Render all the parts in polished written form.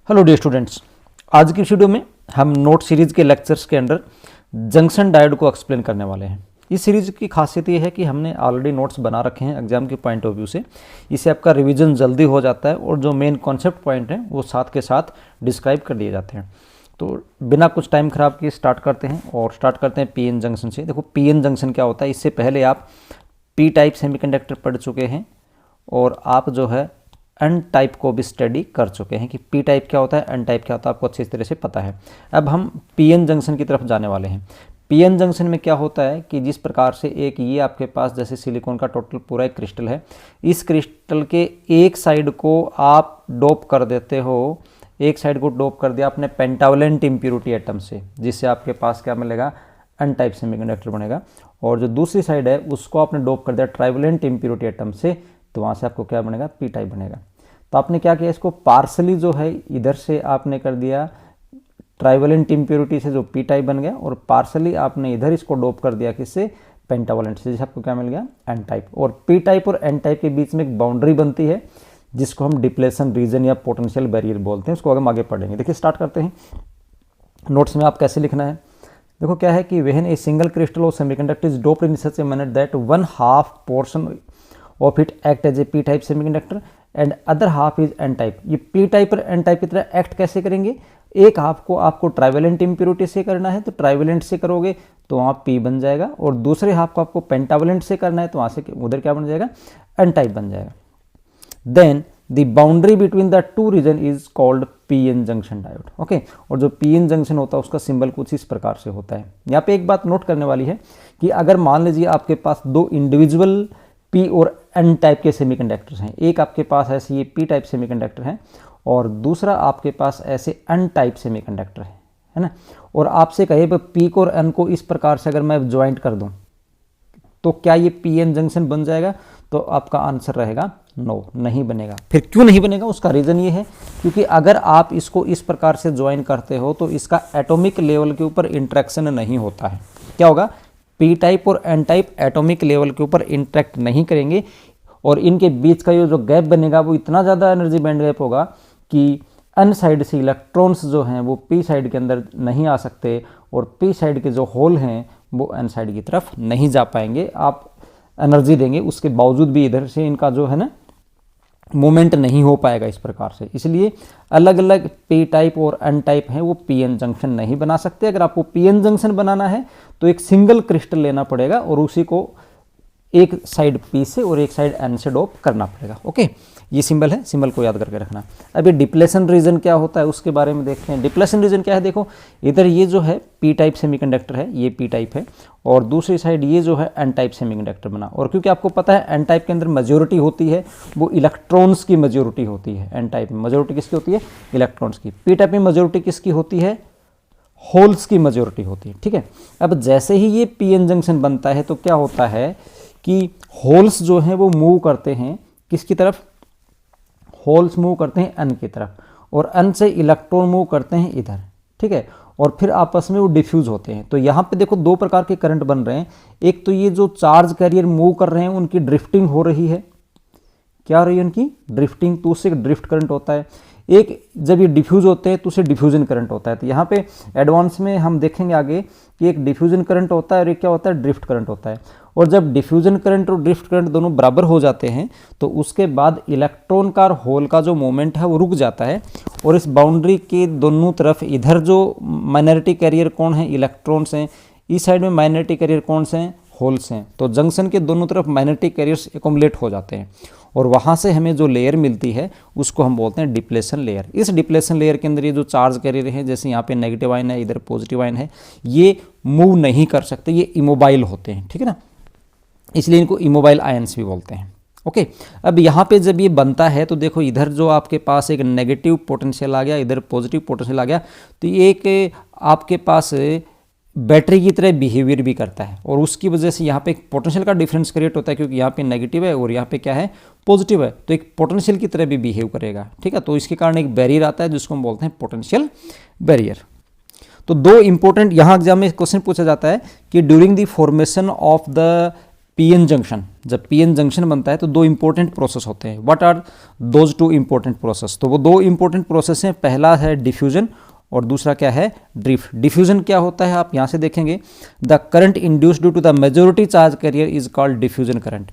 Hello dear students, आज की इस वीडियो में हम नोट सीरीज के लेक्चर्स के अंदर जंक्शन डायोड को एक्सप्लेन करने वाले हैं। इस सीरीज की खासियत ये है कि हमने ऑलरेडी नोट्स बना रखे हैं एग्जाम के पॉइंट ऑफ व्यू से। इससे आपका रिवीजन जल्दी हो जाता है और जो मेन कॉन्सेप्ट पॉइंट हैं वो साथ के साथ डिस्क्राइब कर दिए जाते हैं। तो बिना कुछ टाइम खराब किए स्टार्ट करते हैं और स्टार्ट करते हैं पीएन जंक्शन से। देखो पीएन जंक्शन क्या होता है, इससे पहले आप पी टाइप सेमीकंडक्टर पढ़ चुके हैं और आप जो है एन टाइप को भी स्टडी कर चुके हैं कि पी टाइप क्या होता है, एन टाइप क्या होता है, आपको अच्छी तरह से पता है। अब हम पीएन जंक्शन की तरफ जाने वाले हैं। पीएन जंक्शन में क्या होता है कि जिस प्रकार से एक ये आपके पास जैसे सिलिकॉन का टोटल पूरा एक क्रिस्टल है, इस क्रिस्टल के एक साइड को आप डोप कर देते हो, एक साइड को डोप कर दिया आपने पेंटावलेंट इम्प्योरिटी एटम से, जिससे आपके पास क्या मिलेगा, एन टाइप सेमीकंडक्टर बनेगा। और जो दूसरी साइड है उसको आपने डोप कर दिया ट्राइवलेंट इम्प्योरिटी एटम से, तो वहाँ से आपको क्या बनेगा, पी टाइप बनेगा। तो आपने क्या किया, इसको पार्सली जो है इधर से आपने कर दिया ट्राइवलेंट इम्प्योरिटी से, जो पी टाइप बन गया, और पार्सली आपने इधर इसको डोप कर दिया किससे, पेंटावलेंट से, जिसे आपको क्या मिल गया, एन टाइप। और पी टाइप और एन टाइप के बीच में एक बाउंड्री बनती है जिसको हम डिप्लेशन रीजन या पोटेंशियल बैरियर बोलते हैं। उसको हम आगे पढ़ेंगे। देखिए स्टार्ट करते हैं। नोट्स में आप कैसे लिखना है, देखो क्या है कि when a single crystal of semiconductor is doped in such a manner that 1/2 portion of it act as a P type semiconductor and other half is N type. ये पी टाइप और एन टाइप की तरह act कैसे करेंगे, एक half को आपको trivalent impurity से करना है तो ट्राइवेलेंट से करोगे तो वहाँ पी बन जाएगा, और दूसरे हाफ को आपको पेंटावलेंट से करना है तो वहाँ से उधर क्या बन जाएगा, एन टाइप बन जाएगा। Then the boundary between the two region is called PN junction diode. Okay, और जो पीएन जंक्शन होता है उसका सिंबल कुछ इस प्रकार से होता है। यहाँ पे एक बात नोट करने वाली है कि अगर मान लीजिए आपके पास दो इंडिविजुअल पी और एन टाइप के सेमीकंडक्टर्स हैं, एक आपके पास ऐसे ये पी टाइप सेमीकंडक्टर है और दूसरा आपके पास ऐसे एन टाइप सेमीकंडक्टर है ना, और आपसे कहे पी को और एन को इस प्रकार से अगर मैं ज्वाइंट कर दूं तो क्या ये पीएन जंक्शन बन जाएगा, तो आपका आंसर रहेगा नो, नहीं बनेगा। फिर क्यों नहीं बनेगा, उसका रीज़न ये है क्योंकि अगर आप इसको इस प्रकार से ज्वाइन करते हो तो इसका एटॉमिक लेवल के ऊपर इंट्रैक्शन नहीं होता है। क्या होगा, पी टाइप और एन टाइप एटॉमिक लेवल के ऊपर इंटरेक्ट नहीं करेंगे और इनके बीच का ये जो गैप बनेगा वो इतना ज़्यादा एनर्जी बैंड गैप होगा कि एन साइड से इलेक्ट्रॉन्स जो हैं वो पी साइड के अंदर नहीं आ सकते और पी साइड के जो होल हैं वो एन साइड की तरफ नहीं जा पाएंगे। आप एनर्जी देंगे उसके बावजूद भी इधर से इनका जो है ना मूवमेंट नहीं हो पाएगा इस प्रकार से। इसलिए अलग अलग पी टाइप और एन टाइप हैं वो पीएन जंक्शन नहीं बना सकते। अगर आपको पीएन जंक्शन बनाना है तो एक सिंगल क्रिस्टल लेना पड़ेगा और उसी को एक साइड पी से और एक साइड एन से डोप करना पड़ेगा। ओके, ये सिंबल है, सिंबल को याद करके रखना। अभी डिप्लेशन रीजन क्या होता है उसके बारे में देखते हैं। डिप्लेशन रीजन क्या है, देखो इधर ये जो है पी टाइप सेमीकंडक्टर है, ये पी टाइप है, और दूसरी साइड ये जो है एन टाइप सेमीकंडक्टर बना। और क्योंकि आपको पता है एन टाइप के अंदर मेजोरिटी होती है वो इलेक्ट्रॉन्स की मेजोरिटी होती है। एन टाइप में मेजोरिटी किसकी होती है, इलेक्ट्रॉन्स की। पी टाइप में मेजोरिटी किसकी होती है, होल्स की मेजोरिटी होती है। ठीक है, अब जैसे ही ये पीएन जंक्शन बनता है तो क्या होता है कि होल्स जो हैं वो मूव करते हैं किसकी तरफ, होल्स मूव करते हैं एन की तरफ, और एन से इलेक्ट्रॉन मूव करते हैं इधर। ठीक है, और फिर आपस में वो डिफ्यूज होते हैं। तो यहाँ पे देखो दो प्रकार के करंट बन रहे हैं। एक तो ये जो चार्ज कैरियर मूव कर रहे हैं उनकी ड्रिफ्टिंग हो रही है, क्या हो रही है उनकी ड्रिफ्टिंग, तो उससे ड्रिफ्ट करंट होता है। एक जब ये डिफ्यूज होते हैं तो उससे डिफ्यूजन करंट होता है। तो यहाँ पे एडवांस में हम देखेंगे आगे कि एक डिफ्यूजन करंट होता है और एक क्या होता है, ड्रिफ्ट करंट होता है। और जब डिफ्यूजन करंट और ड्रिफ्ट करंट दोनों बराबर हो जाते हैं तो उसके बाद इलेक्ट्रॉन का और होल का जो मोमेंट है वो रुक जाता है, और इस बाउंड्री के दोनों तरफ इधर जो माइनॉरिटी कैरियर कौन है, इलेक्ट्रॉन्स हैं, इस साइड में माइनॉरिटी कैरियर कौन से हैं, होल्स हैं। तो जंक्शन के दोनों तरफ माइनॉरिटी कैरियर्स एकोमुलेट हो जाते हैं और वहाँ से हमें जो लेयर मिलती है उसको हम बोलते हैं डिप्लेशन लेयर। इस डिप्लेशन लेयर के अंदर ये जो चार्ज कैरियर है, जैसे यहाँ पे नेगेटिव आयन है, इधर पॉजिटिव आयन है, ये मूव नहीं कर सकते, ये इमोबाइल होते हैं। ठीक है ना, इसलिए इनको इमोबाइल आयंस भी बोलते हैं। ओके, अब यहाँ पे जब ये बनता है तो देखो इधर जो आपके पास एक नेगेटिव पोटेंशियल आ गया, इधर पॉजिटिव पोटेंशियल आ गया, तो ये एक आपके पास बैटरी की तरह बिहेवियर भी करता है और उसकी वजह से यहाँ पे एक पोटेंशियल का डिफरेंस क्रिएट होता है, क्योंकि यहाँ पे नेगेटिव है और यहाँ पे क्या है, पॉजिटिव है, तो एक पोटेंशियल की तरह भी बिहेव करेगा। ठीक है, तो इसके कारण एक बैरियर आता है जिसको हम बोलते हैं पोटेंशियल बैरियर। तो दो इंपॉर्टेंट यहाँ एग्जाम में क्वेश्चन पूछा जाता है कि during the formation of the PN junction, जब पीएन जंक्शन बनता है तो दो इंपॉर्टेंट प्रोसेस होते हैं। What are those two important process? तो वो दो इंपॉर्टेंट प्रोसेस हैं, पहला है डिफ्यूजन और दूसरा क्या है, ड्रिफ्ट। डिफ्यूजन क्या होता है आप यहाँ से देखेंगे, the current induced due to the majority charge carrier is called diffusion current,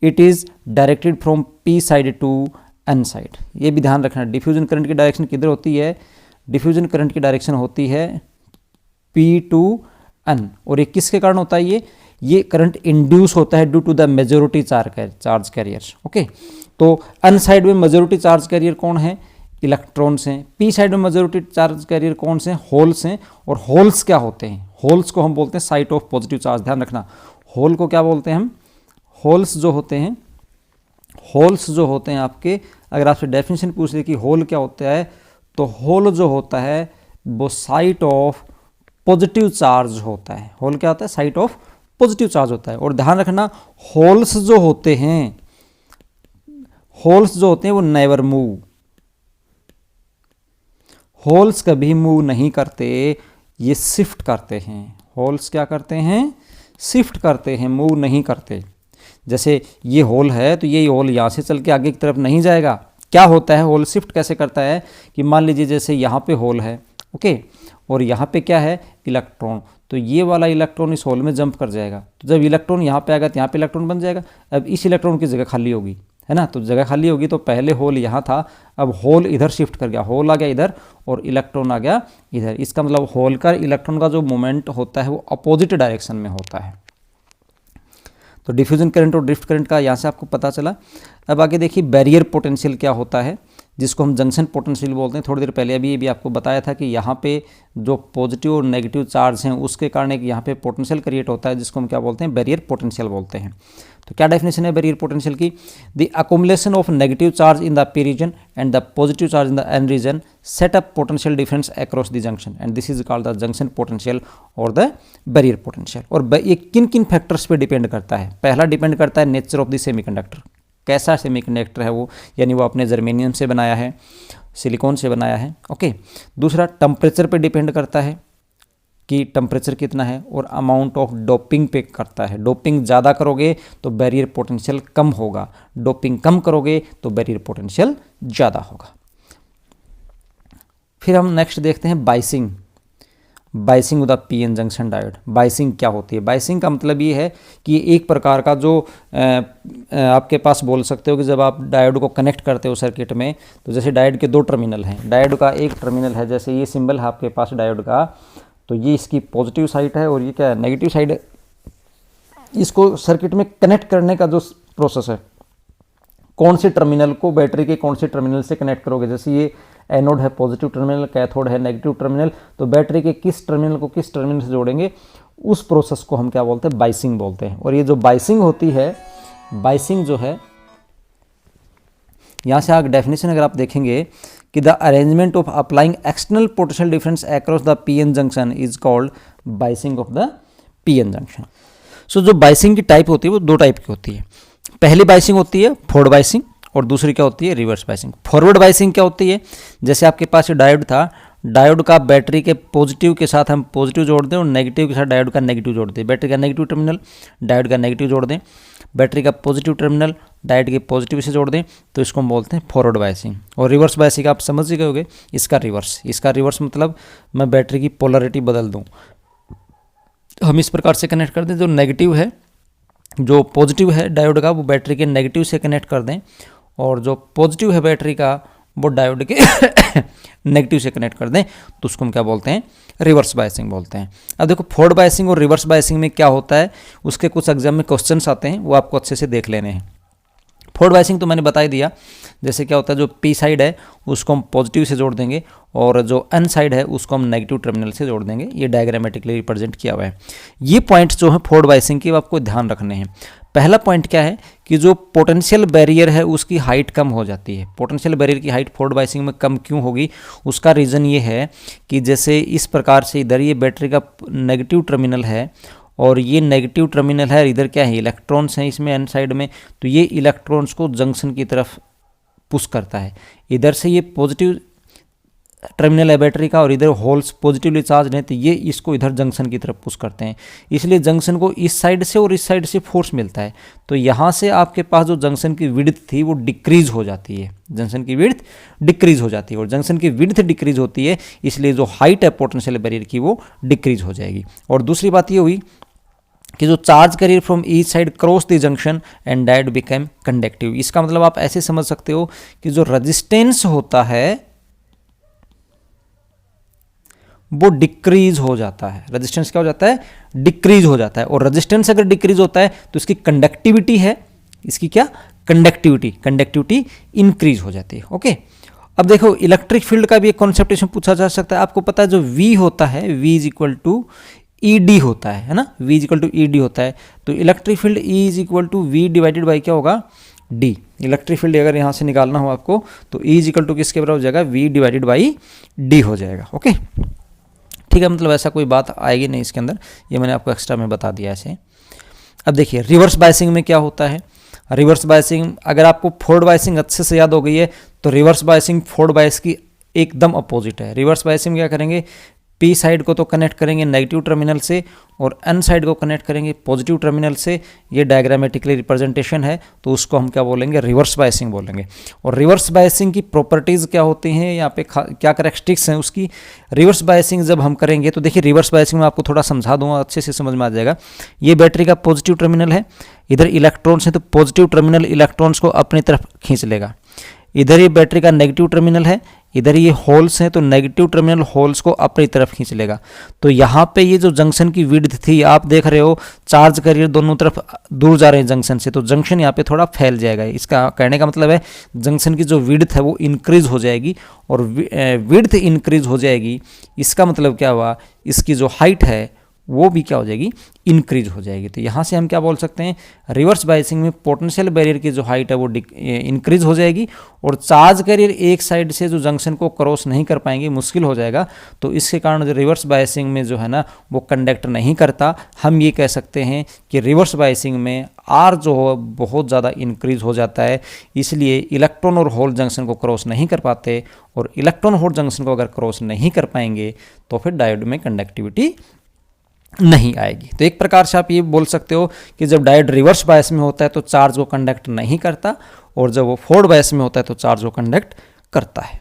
it is directed from P side to N side. ये भी ध्यान रखना, डिफ्यूजन करंट की डायरेक्शन किधर होती है, डिफ्यूजन करंट की डायरेक्शन होती है पी टू एन। और ये किसके कारण होता है, ये करंट इंड्यूस होता है due to the majority charge carriers. Okay, तो एन साइड में मेजोरिटी चार्ज कैरियर कौन है, इलेक्ट्रॉन्स हैं। पी साइड में मेजोरिटी चार्ज कैरियर कौन से, होल्स हैं। और होल्स क्या होते हैं, होल्स को हम बोलते हैं साइट ऑफ पॉजिटिव चार्ज। ध्यान रखना, होल को क्या बोलते हैं हम, होल्स जो होते हैं, होल्स जो होते हैं आपके, अगर आपसे डेफिनेशन पूछ ले कि होल क्या होता है, तो होल जो होता है वो साइट ऑफ पॉजिटिव चार्ज होता है। होल क्या होता है, साइट ऑफ पॉजिटिव चार्ज होता है। और ध्यान रखना, होल्स जो होते हैं, होल्स जो होते हैं वो नेवर मूव, होल्स कभी मूव नहीं करते, ये शिफ्ट करते हैं। होल्स क्या करते हैं, शिफ्ट करते हैं, मूव नहीं करते। जैसे ये होल है तो ये होल यहाँ से चल के आगे की तरफ नहीं जाएगा। क्या होता है, होल शिफ्ट कैसे करता है कि मान लीजिए जैसे यहाँ पे होल है, ओके, और यहाँ पे क्या है, इलेक्ट्रॉन, तो ये वाला इलेक्ट्रॉन इस होल में जंप कर जाएगा। तो जब इलेक्ट्रॉन यहाँ पे आएगा तो यहाँ पे इलेक्ट्रॉन बन जाएगा। अब इस इलेक्ट्रॉन की जगह खाली होगी, है ना, तो जगह खाली होगी, तो पहले होल यहाँ था, अब होल इधर शिफ्ट कर गया, होल आ गया इधर और इलेक्ट्रॉन आ गया इधर। इसका मतलब होल का इलेक्ट्रॉन का जो मोमेंट होता है वो अपोजिट डायरेक्शन में होता है। तो डिफ्यूजन करंट और ड्रिफ्ट करंट का यहाँ से आपको पता चला। अब आगे देखिए बैरियर पोटेंशियल क्या होता है, जिसको हम जंक्शन पोटेंशियल बोलते हैं। थोड़ी देर पहले अभी ये भी आपको बताया था कि यहाँ पे जो पॉजिटिव और नेगेटिव चार्ज हैं उसके कारण एक यहाँ पे पोटेंशियल क्रिएट होता है, जिसको हम क्या बोलते हैं, बैरियर पोटेंशियल बोलते हैं। तो क्या डेफिनेशन है बैरियर पोटेंशियल की, the accumulation of negative charge in the P region and the positive charge in the N region set up potential difference across the junction and this is called the junction potential और the barrier potential. और ये किन किन factors पे depend करता है, पहला depend करता है नेचर ऑफ द सेमीकंडक्टर, कैसा सेमीकंडक्टर है वो, यानी वो आपने जर्मेनियम से बनाया है, सिलिकॉन से बनाया है, ओके। दूसरा टेम्परेचर पे डिपेंड करता है कि टेम्परेचर कितना है, और अमाउंट ऑफ डोपिंग पे करता है। डोपिंग ज़्यादा करोगे तो बैरियर पोटेंशियल कम होगा, डोपिंग कम करोगे तो बैरियर पोटेंशियल ज़्यादा होगा। फिर हम नेक्स्ट देखते हैं biasing, biasing with the PN junction diode. Biasing क्या होती है, बाइसिंग का मतलब ये है कि एक प्रकार का जो आपके पास बोल सकते हो कि जब आप डायोड को कनेक्ट करते हो सर्किट में, तो जैसे डायोड के दो टर्मिनल हैं, डायोड का एक टर्मिनल है, जैसे ये सिंबल है आपके पास डायोड का, तो ये इसकी पॉजिटिव साइड है और ये क्या है, नेगेटिव साइड है। इसको सर्किट में कनेक्ट करने का जो प्रोसेस है, कौन से टर्मिनल को बैटरी के कौन से टर्मिनल से कनेक्ट करोगे, जैसे ये एनोड है पॉजिटिव टर्मिनल, कैथोड है नेगेटिव टर्मिनल, तो बैटरी के किस टर्मिनल को किस टर्मिनल से जोड़ेंगे, उस प्रोसेस को हम क्या बोलते हैं, बाइसिंग बोलते हैं। और ये जो बाइसिंग होती है, बाइसिंग जो है, यहाँ से आगे डेफिनेशन अगर आप देखेंगे कि the arrangement of applying external potential difference across the PN junction is called biasing of the PN junction. So जो बाइसिंग की टाइप होती है वो दो टाइप की होती है। पहली बाइसिंग होती है फॉरवर्ड बाइसिंग और दूसरी क्या होती है, रिवर्स बाइसिंग। फॉरवर्ड बाइसिंग क्या होती है, जैसे आपके पास डायोड था, डायोड का बैटरी के पॉजिटिव के साथ हम पॉजिटिव जोड़ दें और नेगेटिव के साथ डायोड का नेगेटिव जोड़ दें, बैटरी का नेगेटिव टर्मिनल डायोड का नेगेटिव जोड़ दें, बैटरी का पॉजिटिव टर्मिनल डायोड के पॉजिटिव से जोड़ दें, तो इसको हम बोलते हैं फॉरवर्ड बाइसिंग। और रिवर्स बाइसिंग आप समझ ही गए, इसका रिवर्स मतलब मैं बैटरी की पोलरिटी बदल दूँ। हम इस प्रकार से कनेक्ट कर दें, जो नेगेटिव है, जो पॉजिटिव है डायोड का, वो बैटरी के नेगेटिव से कनेक्ट कर दें, और जो पॉजिटिव है बैटरी का वो डायोड के नेगेटिव से कनेक्ट कर दें, तो उसको हम क्या बोलते हैं, रिवर्स बाइसिंग बोलते हैं। अब देखो फॉरवर्ड बाइसिंग और रिवर्स बाइसिंग में क्या होता है, उसके कुछ एग्जाम में क्वेश्चंस आते हैं, वो आपको अच्छे से देख लेने हैं। फॉरवर्ड बाइसिंग तो मैंने बता ही दिया, जैसे क्या होता है, जो पी साइड है उसको हम पॉजिटिव से जोड़ देंगे और जो एन साइड है उसको हम नेगेटिव टर्मिनल से जोड़ देंगे। ये डायग्रामेटिकली रिप्रेजेंट किया हुआ है। ये पॉइंट्स जो है फॉरवर्ड बाइसिंग के, आपको ध्यान रखने हैं। पहला पॉइंट क्या है कि जो पोटेंशियल बैरियर है उसकी हाइट कम हो जाती है। पोटेंशियल बैरियर की हाइट फॉरवर्ड बाइसिंग में कम क्यों होगी, उसका रीज़न ये है कि जैसे इस प्रकार से इधर ये बैटरी का नेगेटिव टर्मिनल है और ये नेगेटिव टर्मिनल है, इधर क्या है, इलेक्ट्रॉन्स हैं इसमें एन साइड में, तो ये इलेक्ट्रॉन्स को जंक्शन की तरफ पुश करता है। इधर से ये पॉजिटिव टर्मिनल है बैटरी का और इधर होल्स पॉजिटिवली चार्ज हैं, तो ये इसको इधर जंक्शन की तरफ पुश करते हैं, इसलिए जंक्शन को इस साइड से और इस साइड से फोर्स मिलता है। तो यहाँ से आपके पास जो जंक्शन की विड्थ थी वो डिक्रीज हो जाती है, जंक्शन की विड्थ डिक्रीज हो जाती है, और जंक्शन की विड्थ डिक्रीज होती है इसलिए जो हाइट है पोटेंशियल बैरियर की वो डिक्रीज हो जाएगी। और दूसरी बात ये हुई कि जो charge carrier from each side cross the junction and diode become conductive. इसका मतलब आप ऐसे समझ सकते हो कि जो रेजिस्टेंस होता है वो डिक्रीज हो जाता है, रेजिस्टेंस क्या हो जाता है, डिक्रीज हो जाता है। और रेजिस्टेंस अगर डिक्रीज होता है तो इसकी कंडक्टिविटी है, इसकी क्या कंडक्टिविटी इंक्रीज हो जाती है। ओके, अब देखो इलेक्ट्रिक फील्ड का भी एक कॉन्सेप्ट इसमें पूछा जा सकता है। आपको पता है जो V होता है, V is equal to ED होता है ना, V is equal to ED होता है। तो electric field E is equal to V divided by क्या होगा, D। इलेक्ट्रिक फील्ड अगर यहाँ से निकालना हो आपको तो E इज इक्वल टू किसके बराबर हो जाएगा, V डिवाइडेड बाई D हो जाएगा। ओके, ठीक है, मतलब ऐसा कोई बात आएगी नहीं इसके अंदर, ये मैंने आपको एक्स्ट्रा में बता दिया ऐसे। अब देखिए रिवर्स बायसिंग में क्या होता है। रिवर्स बायसिंग, अगर आपको फोरवर्ड बायसिंग अच्छे से याद हो गई है तो रिवर्स बायसिंग फोरवर्ड बायस की एकदम अपोजिट है। रिवर्स बायसिंग में क्या करेंगे, P साइड को तो कनेक्ट करेंगे नेगेटिव टर्मिनल से और N साइड को कनेक्ट करेंगे पॉजिटिव टर्मिनल से। ये डायग्रामेटिकली रिप्रेजेंटेशन है तो उसको हम क्या बोलेंगे, रिवर्स बायसिंग बोलेंगे। और रिवर्स बायसिंग की प्रॉपर्टीज़ क्या होती हैं, यहाँ पे क्या करैक्टरिस्टिक्स हैं उसकी। रिवर्स बायसिंग जब हम करेंगे तो देखिए रिवर्स बायसिंग में आपको थोड़ा समझा दूंगा, अच्छे से समझ में आ जाएगा। ये बैटरी का पॉजिटिव टर्मिनल है, इधर इलेक्ट्रॉन्स हैं तो पॉजिटिव टर्मिनल इलेक्ट्रॉन्स को अपनी तरफ खींच लेगा। इधर ये बैटरी का नेगेटिव टर्मिनल है, इधर ये होल्स हैं तो नेगेटिव टर्मिनल होल्स को अपनी तरफ खींच लेगा। तो यहाँ पे ये जो जंक्शन की विड्थ थी आप देख रहे हो, चार्ज कैरियर दोनों तरफ दूर जा रहे हैं जंक्शन से, तो जंक्शन यहाँ पे थोड़ा फैल जाएगा। इसका कहने का मतलब है जंक्शन की जो विड्थ है वो इंक्रीज हो जाएगी, और विड्थ इंक्रीज हो जाएगी इसका मतलब क्या हुआ, इसकी जो हाइट है वो भी क्या हो जाएगी, इंक्रीज हो जाएगी। तो यहाँ से हम क्या बोल सकते हैं, रिवर्स बायसिंग में पोटेंशियल बैरियर की जो हाइट है वो इंक्रीज हो जाएगी, और चार्ज कैरियर एक साइड से जो जंक्शन को क्रॉस नहीं कर पाएंगे, मुश्किल हो जाएगा। तो इसके कारण जो रिवर्स बायसिंग में जो है ना वो कंडक्ट नहीं करता। हम ये कह सकते हैं कि रिवर्स बायसिंग में R जो हो बहुत ज़्यादा इंक्रीज हो जाता है, इसलिए इलेक्ट्रॉन और होल जंक्शन को क्रॉस नहीं कर पाते, और इलेक्ट्रॉन होल जंक्शन को अगर क्रॉस नहीं कर पाएंगे तो फिर डायोड में कंडक्टिविटी नहीं आएगी। तो एक प्रकार से आप ये बोल सकते हो कि जब डायोड रिवर्स बायस में होता है तो चार्ज को कंडक्ट नहीं करता, और जब वो फॉरवर्ड बायस में होता है तो चार्ज को कंडक्ट करता है।